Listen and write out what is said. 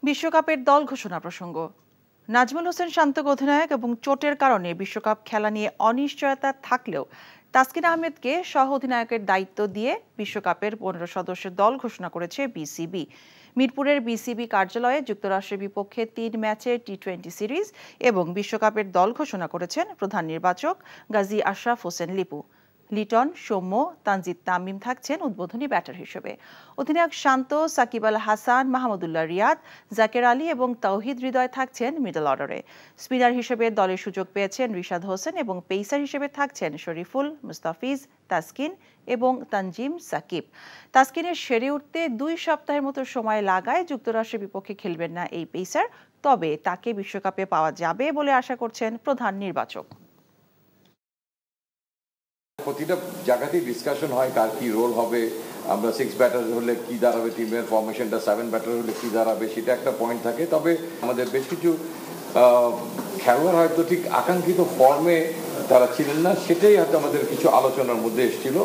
বিশ্বকাপের দল ঘোষণা প্রসঙ্গ। নাজমুল হোসেন শান্তক অধিনায়ক এবং চোটের কারণে বিশ্বকাপ খেলা নিয়ে অনিশ্চয়তা থাকলেও তাসকিন আহমেদকে সহ অধিনায়কের দায়িত্ব দিয়ে বিশ্বকাপের 15 সদস্যের দল ঘোষণা করেছে বিসিবি। মিরপুরের বিসিবি কার্যালয়ে যুক্তরাষ্ট্রের বিপক্ষে 3 ম্যাচের টি-20 সিরিজ এবং বিশ্বকাপের দল ঘোষণা করেছেন প্রধান নির্বাচক গাজী আশরাফ হোসেন লিপু। লিটন, সৌম্য, তানজিদ তামিম থাকছেন উদ্বোধনী ব্যাটার হিসেবে। অধিনায়ক শান্ত, সাকিব আল হাসান, মাহমুদুল্লাহ রিয়াদ, জাকের আলী এবং তাওহিদ হৃদয় থাকছেন মিডল অর্ডারে। স্পিনার হিসেবে দলের সুযোগ পেয়েছেন রিশাদ হোসেন এবং পেসার হিসেবে থাকছেন শরীফুল, মুস্তাফিজ, তাসকিন এবং তানজিম সাকিব। তাসকিনের সেরে উঠতে 2 সপ্তাহের মতো সময় লাগায় যুক্তরাষ্ট্রের বিপক্ষে খেলবেন না এই পেসার, তবে তাকে বিশ্বকাপে পাওয়া যাবে বলে আশা করছেন প্রধান নির্বাচক। প্রতিটা জায়গাতেই ডিসকাশন হয় কার কি রোল হবে, আমরা 6 ব্যাটার হলে কি দাঁড়াবে, টিমের ফরমেশনটা 7 ব্যাটার হলে কি দাঁড়াবে, সেটা একটা পয়েন্ট থাকে। তবে আমাদের বেশ কিছু খেলোয়াড় হয়তো ঠিক আকাঙ্ক্ষিত ফর্মে তারা ছিলেন না, সেটাই হয়তো আমাদের কিছু আলোচনার মধ্যে এসেছিল।